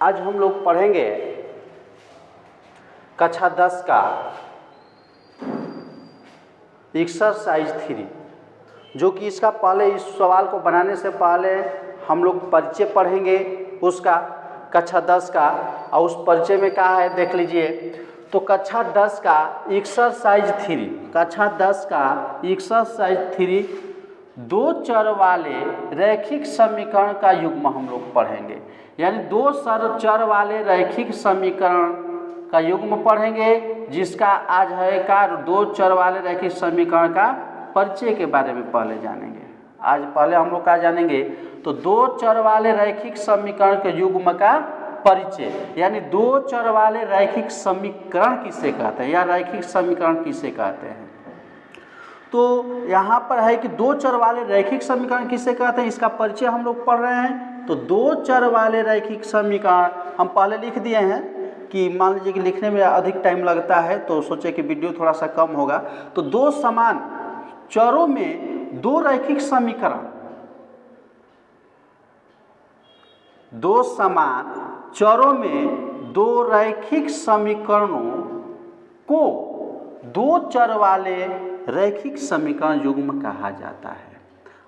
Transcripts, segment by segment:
आज हम लोग पढ़ेंगे कक्षा 10 का एक्सरसाइज 3, जो कि इसका पहले इस सवाल को बनाने से पहले हम लोग परिचय पढ़ेंगे उसका, कक्षा 10 का। और उस परिचय में क्या है देख लीजिए। तो कक्षा 10 का एक्सरसाइज 3, कक्षा 10 का एक्सरसाइज 3 दो चर वाले रैखिक समीकरण का युग्म हम लोग पढ़ेंगे। यानी दो चर वाले रैखिक समीकरण का युग्म पढ़ेंगे, जिसका आज है का दो चर वाले रैखिक समीकरण का परिचय के बारे में पहले जानेंगे। आज पहले हम लोग क्या जानेंगे, तो दो चर वाले रैखिक समीकरण के युग्म का परिचय। यानी दो चर वाले रैखिक समीकरण किसे कहते हैं या रैखिक समीकरण किसे कहते हैं। तो यहाँ पर है कि दो चर वाले रैखिक समीकरण किसे कहते हैं, इसका परिचय हम लोग पढ़ रहे हैं। तो दो चर वाले रैखिक समीकरण हम पहले लिख दिए हैं कि मान लीजिए कि लिखने में अधिक टाइम लगता है तो सोचे कि वीडियो थोड़ा सा कम होगा। तो दो समान चरों में दो रैखिक समीकरण, दो समान चरों में दो रैखिक समीकरणों को दो चर वाले रैखिक समीकरण युग्म कहा जाता है।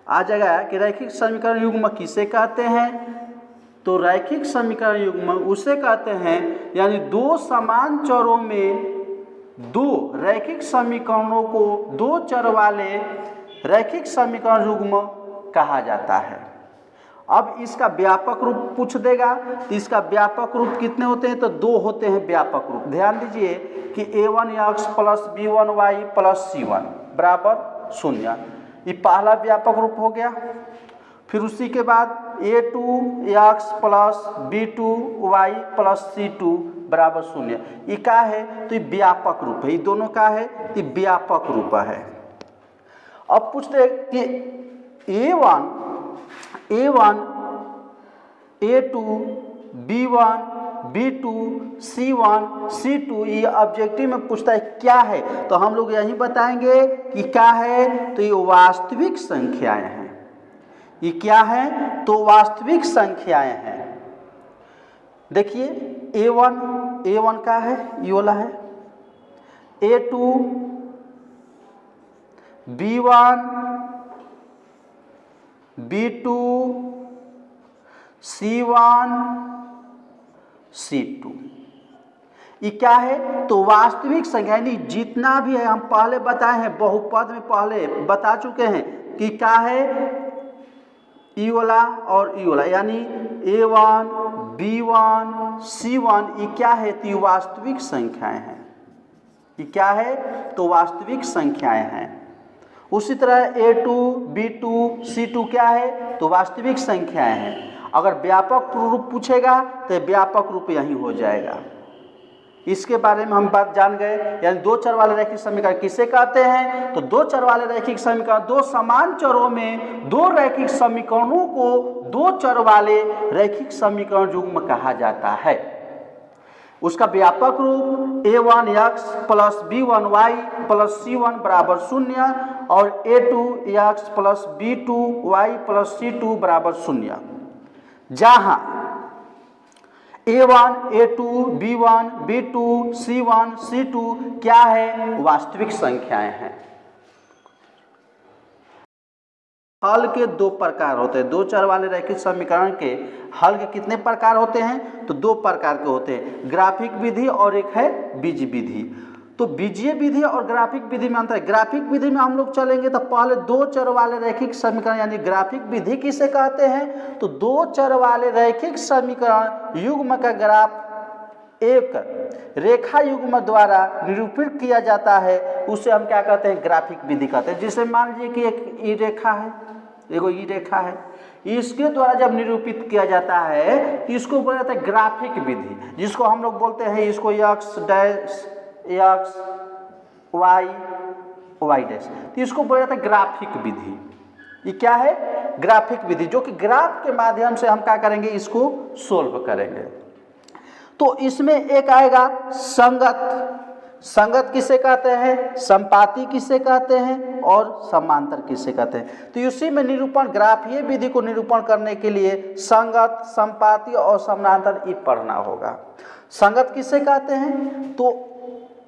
आ जाएगा कि रैखिक समीकरण युग्म किसे कहते हैं, तो रैखिक समीकरण युग्म उसे कहते हैं यानी दो समान चरों में दो रैखिक समीकरणों को दो चर वाले रैखिक समीकरण युग्म कहा जाता है। अब इसका व्यापक रूप पूछ देगा, तो इसका व्यापक रूप कितने होते हैं, तो दो होते हैं व्यापक रूप। ध्यान दीजिए कि a1x plus b1y plus c1 बराबर 0, ये पहला व्यापक रूप हो गया। फिर उसी के बाद a2x plus b2y plus c2 बराबर 0, ये क्या है, तो ये व्यापक रूप है। ये दोनों क्या है, ये व्यापक रूप है। अब पूछते हैं कि a1 a2 b1 b2 c1 c2 ये ऑब्जेक्टिव में पूछता है क्या है, तो हम लोग यही बताएंगे कि क्या है, तो ये वास्तविक संख्याएं हैं। ये क्या है, तो वास्तविक संख्याएं हैं। देखिए a1 का है, ये वाला है। a2 b1 b2 c1 c2 ये क्या है, तो वास्तविक संख्या। यानी जितना भी है हम पहले बताए हैं, बहुपद में पहले बता चुके हैं कि क्या है, ई वाला और ई वाला, यानी a1 b1 c1 ये क्या है, तो ये वास्तविक संख्याएं हैं। ये क्या है, तो वास्तविक संख्याएं हैं। उसी तरह a2 b2 c2 क्या है, तो वास्तविक संख्याएं हैं। अगर व्यापक रूप पूछेगा तो व्यापक रूप यही हो जाएगा। इसके बारे में हम बात जान गए। यानी दो चर वाले रैखिक समीकरण किसे कहते हैं, तो दो चर वाले रैखिक समीकरण दो समान चरों में दो रैखिक समीकरणों को दो चर वाले रैखिक समीकरण युग्म कहा जाता है। उसका व्यापक रूप a1x plus b1y plus c1 बराबर 0 और a2x plus b2y plus c2 बराबर 0, जहां a1 a2 b1 b2 c1 c2 क्या है, वास्तविक संख्याएं हैं। हल के दो प्रकार होते हैं। दो चर वाले रैखिक समीकरण के हल के कितने प्रकार होते हैं, तो दो प्रकार के होते हैं, ग्राफिक विधि और एक है बीज विधि। तो बीजीय विधि और ग्राफिक विधि में अंतर है। ग्राफिक विधि में हम लोग चलेंगे तो पहले दो चर वाले रैखिक समीकरण यानी ग्राफिक विधि किसे कहते हैं, तो दो चर वाले रैखिक समीकरण युग्म का ग्राफ एक रेखा युग्म द्वारा निरूपित किया जाता है, उसे हम क्या कहते हैं, ग्राफिक विधि कहते हैं। जिसे मान लीजिए कि एक ई रेखा है, एगो ई रेखा है, इसके द्वारा जब निरूपित किया जाता है तो इसको बोला जाता है ग्राफिक विधि, जिसको हम लोग बोलते हैं इसको x dash x y y dash, तो इसको बोला जाता है ग्राफिक विधि। ये क्या है, ग्राफिक विधि, जो कि ग्राफ के माध्यम से हम क्या करेंगे, इसको सोल्व करेंगे। तो इसमें एक आएगा संगत संगत किसे कहते हैं, संपाती किसे कहते हैं और समांतर किसे कहते हैं। तो इसी में निरूपण, ग्राफीय विधि को निरूपण करने के लिए संगत, संपाती और समांतर ये पढ़ना होगा। संगत किसे कहते हैं तो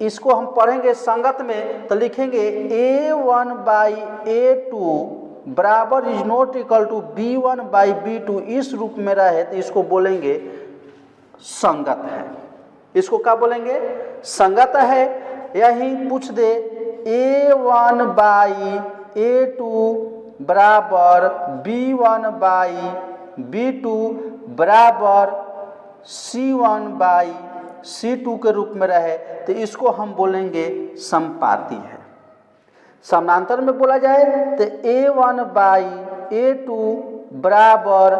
इसको हम पढ़ेंगे संगत में, तो लिखेंगे A1/A2 बराबर is not equal to B1/B2, इस रूप में रहे तो इसको बोलेंगे संगत है। इसको क्या बोलेंगे, संगत है। यही पूछ दे A1/A2 बराबर B1/B2 बराबर C1/C2 के रूप में रहे तो इसको हम बोलेंगे संपाती है। समानांतर में बोला जाए तो A1/A2 बराबर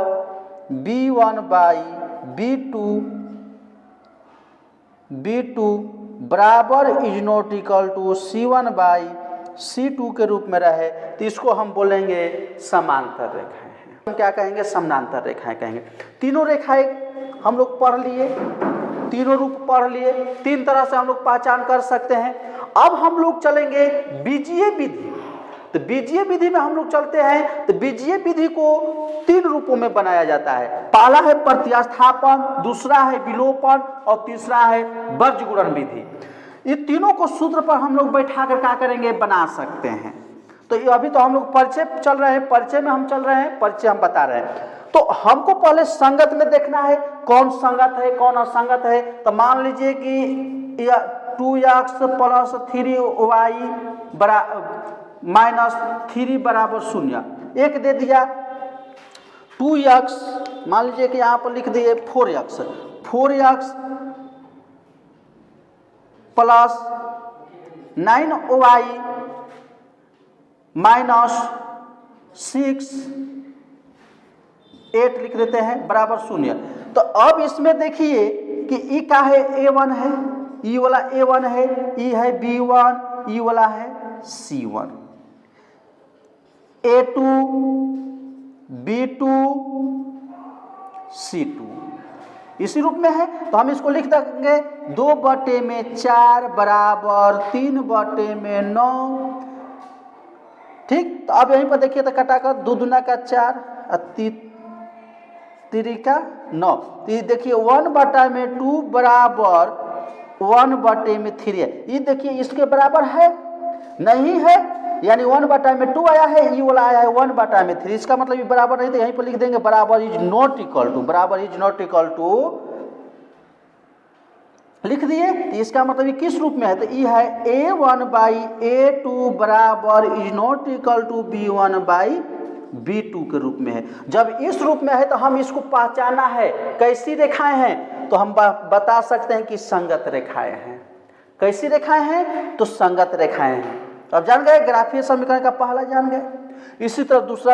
B1/B2 बराबर is not equal to C1/C2 के रूप में रहे तो इसको हम बोलेंगे समांतर रेखाएं हैं। हम क्या कहेंगे, समानांतर रेखाएं कहेंगे। तीनों रेखाएं हम लोग पढ़ लिए, तीनों रूप पढ़ लिए, तीन तरह से हम लोग पहचान कर सकते हैं। अब हम लोग चलेंगे बीजीय विधि। तो बीजीय विधि में हम लोग चलते हैं तो बीजीय विधि को तीन रूपों में बनाया जाता है। पहला है प्रतिस्थापन, दूसरा है विलोपन और तीसरा है वर्गीकरण विधि। ये तीनों को सूत्र पर हम लोग बैठा कर क्या करेंगे, बना सकते हैं। तो अभी तो हम लोग परिचय चल रहे हैं, परिचय में हम चल रहे हैं, परिचय हम बता रहे हैं। तो हमको पहले संगत में देखना है कौन संगत है कौन असंगत है। तो मान लीजिए कि 2x + 3y माइनस 3 बराबर 0, एक दे दिया 2x, मान लीजिए कि यहाँ पर लिख दिए 4x प्लस 9y माइनस 6 8 लिख देते हैं बराबर 0। तो अब इसमें देखिए कि ई का है A1 है, ई वाला A1 है, ई है B1, ई वाला है C1, A2 B2 C2 इसी रूप में है। तो हम इसको लिख देंगे 2/4 बराबर 3/9। ठीक, तो अब यहीं पर देखिए तो कटाकर 2 दूना का 4 और 3 का 9। तो ये देखिए 1/2 बराबर 1/3 है। ये देखिए इसके बराबर है नहीं है, यानी 1/2 आया है, ये वाला आया है 1/3। इसका मतलब ये बराबर नहीं, तो यहीं पर लिख देंगे बराबर इज नॉट इक्वल टू, बराबर इज नॉट इक्वल टू लिख दिए। तो इसका मतलब ये किस रूप में है, तो ये है A1/A2 बराबर is not equal to B1/B2 के रूप में है। जब इस रूप में है तो हम इसको पहचाना है कैसी रेखाएं हैं, तो हम बता सकते हैं कि संगत रेखाएं हैं। कैसी रेखाएं हैं, तो संगत रेखाएं हैं। अब जान गए ग्राफीय समीकरण का पहला जान गए। इसी तरह दूसरा